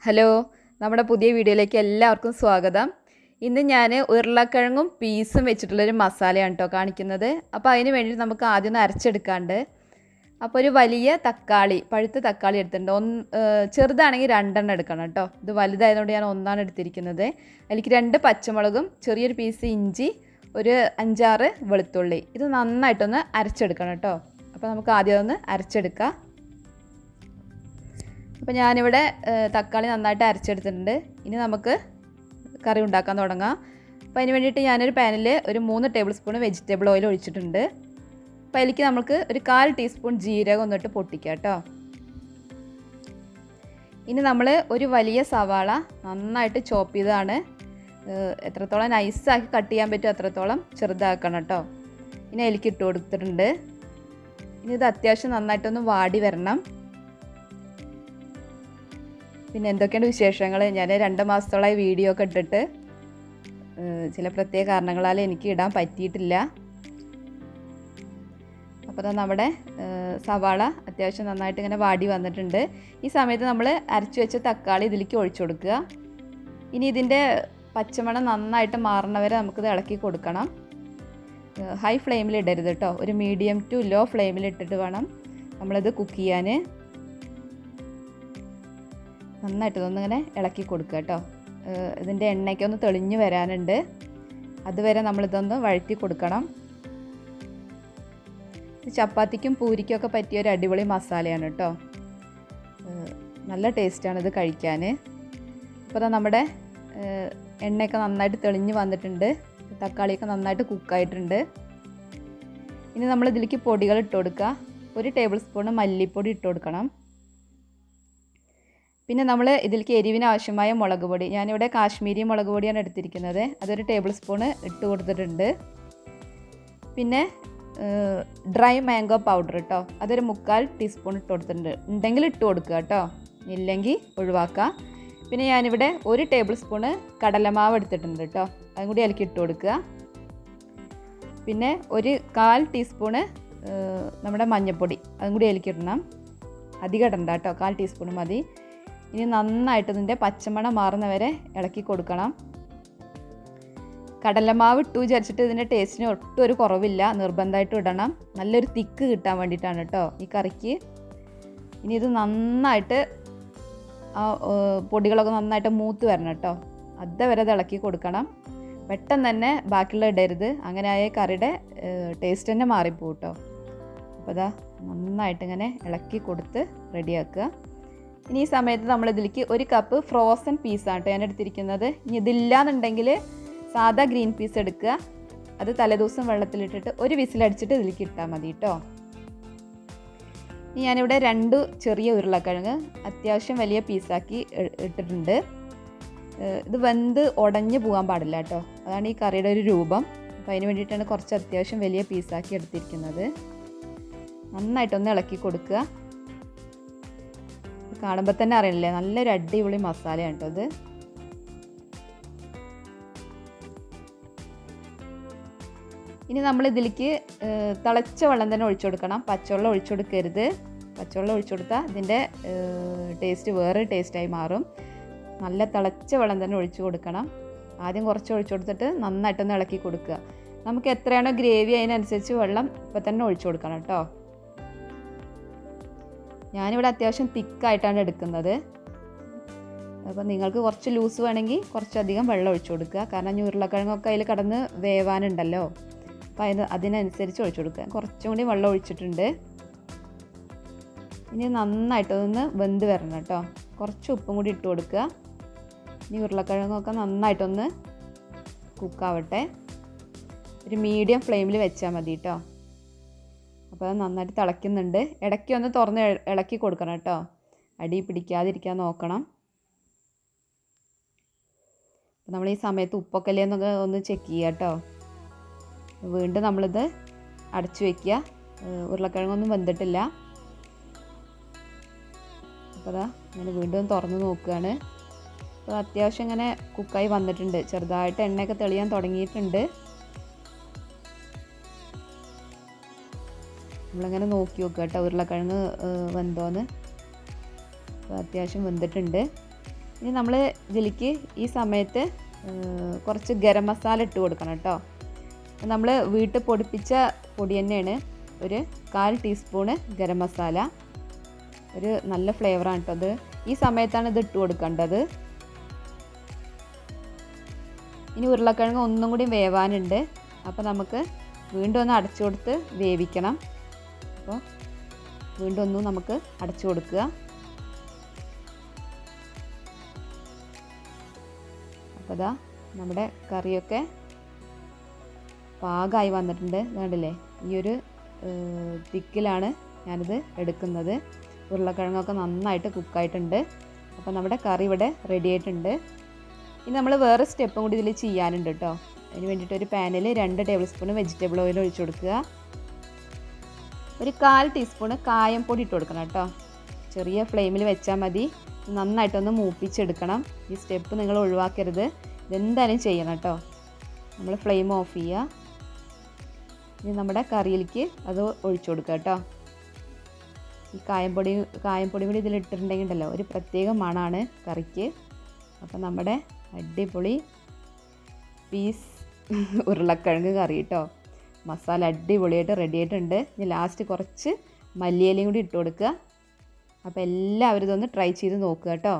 Hello, നമ്മുടെ പുതിയ വീഡിയോയിലേക്ക് എല്ലാവർക്കും സ്വാഗതം. ഇന്ന് ഞാൻ ഉരുളക്കിഴങ്ങും പീസും വെച്ചിട്ടുള്ളൊരു മസാലയാണ് കേട്ടോ കാണിക്കുന്നത്. അപ്പോൾ അതിന് വേണ്ടിയിട്ട് നമുക്ക് ആദ്യം ഒന്ന് അരച്ചെടുക്കാണ്ട്. അപ്പോൾ ഒരു വലിയ തക്കാളി, പഴുത്ത തക്കാളി എടുത്തിട്ടുണ്ട്. ചെറുതാണെങ്കിൽ 2 എടുക്കണം കേട്ടോ. ഇത് വലുതായതുകൊണ്ട് ഞാൻ 1 എടുത്തിരിക്കുന്നത്. അതിലേക്ക് 2 പച്ചമുളകും ചെറിയൊരു പീസ് ഇഞ്ചി, ഒരു 5-6 വെളുത്തുള്ളി. ഇത് നന്നായിട്ടൊന്ന് അരച്ചെടുക്കണം കേട്ടോ. അപ്പോൾ നമുക്ക് ആദ്യം ഒന്ന് അരച്ചെടുക്കാം. അപ്പോൾ ഞാനിവിടെ തക്കാളി നന്നായിട്ട് അരച്ചെടുത്തിട്ടുണ്ട്. ഇനി നമുക്ക് കറി ഉണ്ടാക്കാൻ തുടങ്ങാം. അപ്പോൾ അതിന് വേണ്ടിയിട്ട് ഞാനൊരു പാനിൽ ഒരു 3 ടേബിൾ സ്പൂൺ വെജിറ്റബിൾ ഓയിൽ ഒഴിച്ചിട്ടുണ്ട്. അപ്പോൾ അതിലേക്ക് നമുക്ക് ഒരു 1/4 ടീസ്പൂൺ ജീരകം ഒന്നിട്ട് പൊട്ടിക്കാം കേട്ടോ. ഇനി നമ്മൾ ഒരു വലിയ സവാള നന്നായിട്ട് ചോപ്പ് ചെയ്തതാണ്. എത്രത്തോളം നൈസാക്കി കട്ട് ചെയ്യാൻ പറ്റുമോ അത്രത്തോളം ചെറുതാക്കണം കേട്ടോ. ഇനി അതിലേക്ക് ഇട്ട് കൊടുത്തിട്ടുണ്ട്. ഇനി ഇത് അത്യാവശ്യം നന്നായിട്ടൊന്ന് വാടി വരണം. പിന്നെ എന്തൊക്കെയാണ് വിശേഷങ്ങൾ? ഞാൻ 2 മാസത്തോളമായി വീഡിയോ ഒക്കെ ഇട്ടിട്ട് ചില പ്രത്യേക കാരണങ്ങളാൽ എനിക്ക് ഇടാൻ പറ്റിയിട്ടില്ല. അപ്പോൾ നമ്മുടെ സവാള അത്യാവശ്യം നന്നായിട്ട് ഇങ്ങനെ വാടി വന്നിട്ടുണ്ട്. ഈ സമയത്ത് നമ്മൾ അരച്ചു വെച്ച തക്കാളി ഇതിലേക്ക് ഒഴിച്ചു കൊടുക്കുക. ഇനി ഇതിൻ്റെ പച്ചമണം നന്നായിട്ട് മാറണവരെ നമുക്കിത് ഇളക്കി കൊടുക്കണം. ഹൈ ഫ്ലെയിമിൽ ഇടരുത് കേട്ടോ. ഒരു മീഡിയം ടു ലോ ഫ്ലെയിമിൽ ഇട്ടിട്ട് വേണം നമ്മളിത് കുക്ക് ചെയ്യാൻ. നന്നായിട്ട് ഇതൊന്നിങ്ങനെ ഇളക്കി കൊടുക്കുക കേട്ടോ. ഇതിൻ്റെ എണ്ണയ്ക്കൊന്ന് തെളിഞ്ഞ് വരാനുണ്ട്. അതുവരെ നമ്മളിതൊന്ന് വഴറ്റി കൊടുക്കണം. ചപ്പാത്തിക്കും പൂരിക്കും ഒക്കെ പറ്റിയ ഒരു അടിപൊളി മസാലയാണ് കേട്ടോ. നല്ല ടേസ്റ്റാണ് ഇത് കഴിക്കാൻ. അപ്പോൾ നമ്മുടെ എണ്ണയൊക്കെ നന്നായിട്ട് തെളിഞ്ഞ് വന്നിട്ടുണ്ട്. തക്കാളിയൊക്കെ നന്നായിട്ട് കുക്കായിട്ടുണ്ട്. ഇനി നമ്മൾ ഇതിലേക്ക് പൊടികൾ ഇട്ട് കൊടുക്കുക. 1 ടേബിൾ സ്പൂൺ മല്ലിപ്പൊടി ഇട്ട് കൊടുക്കണം. പിന്നെ നമ്മൾ ഇതിലേക്ക് എരിവിന് ആവശ്യമായ മുളക് പൊടി, ഞാനിവിടെ കാശ്മീരി മുളക് പൊടിയാണ് എടുത്തിരിക്കുന്നത്. അതൊരു ടേബിൾ സ്പൂണ് ഇട്ട് കൊടുത്തിട്ടുണ്ട്. പിന്നെ ഡ്രൈ മാംഗോ പൗഡർ കേട്ടോ, അതൊരു 3/4 ടീസ്പൂൺ ഇട്ട് കൊടുത്തിട്ടുണ്ട്. ഉണ്ടെങ്കിൽ ഇട്ട് കൊടുക്കുക കേട്ടോ, ഇല്ലെങ്കിൽ ഒഴിവാക്കുക. പിന്നെ ഞാനിവിടെ 1 ടേബിൾ സ്പൂണ് കടലമാവ് എടുത്തിട്ടുണ്ട് കേട്ടോ, അതും കൂടി അതിലേക്ക് ഇട്ട് കൊടുക്കുക. പിന്നെ 1/4 ടീസ്പൂണ് നമ്മുടെ മഞ്ഞൾപ്പൊടി, അതും കൂടി അതിലേക്ക് ഇടണം. അധികം ഇടണ്ട കേട്ടോ, 1/4 ടീസ്പൂൺ മതി. ഇനി നന്നായിട്ട് ഇതിൻ്റെ പച്ചമണം മാറുന്നവരെ ഇളക്കി കൊടുക്കണം. കടലമാവ് ഇട്ടു വിചാരിച്ചിട്ട് ഇതിൻ്റെ ടേസ്റ്റിന് ഒട്ടും ഒരു കുറവില്ല, നിർബന്ധമായിട്ടും ഇടണം. നല്ലൊരു തിക്ക് കിട്ടാൻ വേണ്ടിയിട്ടാണ് കേട്ടോ ഈ കറിക്ക്. ഇനി ഇത് നന്നായിട്ട് പൊടികളൊക്കെ നന്നായിട്ട് മൂത്ത് വരണം കേട്ടോ. അതുവരെ ഇത് ഇളക്കി കൊടുക്കണം. പെട്ടെന്ന് തന്നെ ബാക്കിയുള്ള ഇടരുത്, അങ്ങനെ ആയ കറിയുടെ ടേസ്റ്റ് തന്നെ മാറിപ്പോകും കേട്ടോ. അപ്പോൾ ഇതാ നന്നായിട്ട് ഇങ്ങനെ ഇളക്കി കൊടുത്ത് റെഡിയാക്കുക. ഇനി ഈ സമയത്ത് നമ്മളിതിലേക്ക് 1 കപ്പ് ഫ്രോസൺ പീസാണ് കേട്ടോ ഞാൻ എടുത്തിരിക്കുന്നത്. ഇനി ഇതില്ലാന്നുണ്ടെങ്കിൽ സാധാ ഗ്രീൻ പീസ് എടുക്കുക. അത് തലേദിവസം വെള്ളത്തിലിട്ടിട്ട് 1 വിസിലടിച്ചിട്ട് ഇതിലേക്ക് ഇട്ടാൽ മതി കേട്ടോ. ഇനി ഞാനിവിടെ 2 ചെറിയ ഉരുളക്കിഴങ്ങ് അത്യാവശ്യം വലിയ പീസാക്കി ഇട്ടിട്ടുണ്ട്. ഇത് വെന്ത് ഉടഞ്ഞ് പോകാൻ പാടില്ല കേട്ടോ, അതാണ് ഈ കറിയുടെ ഒരു രൂപം. അപ്പോൾ അതിന് വേണ്ടിയിട്ടാണ് കുറച്ച് അത്യാവശ്യം വലിയ പീസാക്കി എടുത്തിരിക്കുന്നത്. നന്നായിട്ടൊന്ന് ഇളക്കി കൊടുക്കുക. കാണുമ്പോൾ തന്നെ അറിയില്ലേ, നല്ലൊരു അടിപൊളി മസാലയാണ് കേട്ടോ ഇത്. ഇനി നമ്മൾ ഇതിലേക്ക് തിളച്ച വെള്ളം തന്നെ ഒഴിച്ചു കൊടുക്കണം. പച്ചവെള്ളം ഒഴിച്ചു കൊടുക്കരുത്. പച്ചവെള്ളം ഒഴിച്ചു കൊടുത്താൽ ഇതിൻ്റെ ടേസ്റ്റ് വേറെ ടേസ്റ്റായി മാറും. നല്ല തിളച്ച വെള്ളം തന്നെ ഒഴിച്ചു കൊടുക്കണം. ആദ്യം കുറച്ച് ഒഴിച്ചു കൊടുത്തിട്ട് നന്നായിട്ടൊന്ന് ഇളക്കി കൊടുക്കുക. നമുക്ക് എത്രയാണോ ഗ്രേവി അതിനനുസരിച്ച് വെള്ളം ഇപ്പം തന്നെ ഒഴിച്ചു കൊടുക്കണം കേട്ടോ. ഞാനിവിടെ അത്യാവശ്യം തിക്കായിട്ടാണ് എടുക്കുന്നത്. അപ്പോൾ നിങ്ങൾക്ക് കുറച്ച് ലൂസ് വേണമെങ്കിൽ കുറച്ചധികം വെള്ളം ഒഴിച്ചു കൊടുക്കുക. കാരണം ഉരുളക്കിഴങ്ങൊക്കെ അതിൽ കിടന്ന് വേവാനുണ്ടല്ലോ, അപ്പോൾ അതിനനുസരിച്ച് ഒഴിച്ചു കൊടുക്കുക. കുറച്ചും കൂടി വെള്ളം ഒഴിച്ചിട്ടുണ്ട്. ഇനി നന്നായിട്ടൊന്ന് വെന്ത് വരണം കേട്ടോ. കുറച്ച് ഉപ്പും കൂടി ഇട്ട് കൊടുക്കുക. ഇനി ഉരുളക്കിഴങ്ങൊക്കെ നന്നായിട്ടൊന്ന് കുക്കാവട്ടെ. ഒരു മീഡിയം ഫ്ലെയിമിൽ വെച്ചാൽ മതി കേട്ടോ. അപ്പോൾ അത് നന്നായിട്ട് തിളയ്ക്കുന്നുണ്ട്. ഇടയ്ക്ക് ഒന്ന് തുറന്ന് ഇളക്കി കൊടുക്കണം കേട്ടോ, അടി പിടിക്കാതിരിക്കാൻ നോക്കണം. അപ്പോൾ നമ്മൾ ഈ സമയത്ത് ഉപ്പൊക്കെ അല്ലേ എന്നൊക്കെ ഒന്ന് ചെക്ക് ചെയ്യുക കേട്ടോ. വീണ്ടും നമ്മളിത് അടച്ചു വയ്ക്കുക. ഉരുളക്കിഴങ്ങൊന്നും വെന്തിട്ടില്ല. അപ്പോൾ അതാ ഇങ്ങനെ വീണ്ടും തുറന്ന് നോക്കുകയാണ്. അപ്പോൾ അത്യാവശ്യം ഇങ്ങനെ കുക്കായി വന്നിട്ടുണ്ട്. ചെറുതായിട്ട് എണ്ണയൊക്കെ തെളിയാൻ തുടങ്ങിയിട്ടുണ്ട്. നമ്മളിങ്ങനെ നോക്കി നോക്കുക കേട്ടോ ഉരുളക്കിഴങ്ങ് വെന്തോന്ന്. അപ്പോൾ അത്യാവശ്യം വെന്തിട്ടുണ്ട്. ഇനി നമ്മൾ ഇതിലേക്ക് ഈ സമയത്ത് കുറച്ച് ഗരം മസാല ഇട്ട് കൊടുക്കണം കേട്ടോ. നമ്മൾ വീട്ടിൽ പൊടിപ്പിച്ച പൊടി തന്നെയാണ്. ഒരു 1/4 ടീസ്പൂണ് ഗരം മസാല. ഒരു നല്ല ഫ്ലേവറാണ് കേട്ടോ അത്. ഈ സമയത്താണ് ഇത് ഇട്ട് കൊടുക്കേണ്ടത്. ഇനി ഉരുളക്കിഴങ്ങ് ഒന്നും കൂടി വേവാനുണ്ട്. അപ്പോൾ നമുക്ക് വീണ്ടും ഒന്ന് അടച്ചു കൊടുത്ത് വേവിക്കണം. അപ്പോൾ വീണ്ടും ഒന്നും നമുക്ക് അടച്ചു കൊടുക്കുക. അപ്പോൾ ഇതാ നമ്മുടെ കറിയൊക്കെ പാകമായി വന്നിട്ടുണ്ട്. കണ്ടില്ലേ, ഈ ഒരു തിക്കിലാണ് ഞാനിത് എടുക്കുന്നത്. ഉരുളക്കിഴങ്ങൊക്കെ നന്നായിട്ട് കുക്കായിട്ടുണ്ട്. അപ്പോൾ നമ്മുടെ കറി ഇവിടെ റെഡി ആയിട്ടുണ്ട്. ഇനി നമ്മൾ വേറെ സ്റ്റെപ്പും കൂടി ഇതിൽ ചെയ്യാനുണ്ട് കേട്ടോ. അതിന് വേണ്ടിയിട്ട് ഒരു പാനിൽ 2 ടേബിൾ സ്പൂൺ വെജിറ്റബിൾ ഓയിൽ ഒഴിച്ചു കൊടുക്കുക. ഒരു 1/4 ടീസ്പൂണ് കായംപൊടി ഇട്ട് കൊടുക്കണം കേട്ടോ. ചെറിയ ഫ്ലെയിമിൽ വെച്ചാൽ മതി. നന്നായിട്ടൊന്ന് മൂപ്പിച്ചെടുക്കണം. ഈ സ്റ്റെപ്പ് നിങ്ങൾ ഒഴിവാക്കരുത്. ഇതെന്തായാലും ചെയ്യണം കേട്ടോ. നമ്മൾ ഫ്ലെയിം ഓഫ് ചെയ്യുക. ഇനി നമ്മുടെ കറിയിലേക്ക് അത് ഒഴിച്ചു കൊടുക്കുക കേട്ടോ. ഈ കായംപൊടി കൂടി ഇതിലിട്ടിട്ടുണ്ടെങ്കിൽ ഉണ്ടല്ലോ ഒരു പ്രത്യേക മണമാണ് കറിക്ക്. അപ്പോൾ നമ്മുടെ അടിപൊളി പീസ് ഉരുളക്കിഴങ്ങ് കറി കേട്ടോ. മസാല അടിപൊളിയായിട്ട് റെഡി ആയിട്ടുണ്ട്. ഇനി ലാസ്റ്റ് കുറച്ച് മല്ലിയിലയും കൂടി ഇട്ട് കൊടുക്കുക. അപ്പോൾ എല്ലാവരും ഇതൊന്ന് ട്രൈ ചെയ്ത് നോക്കുക കേട്ടോ.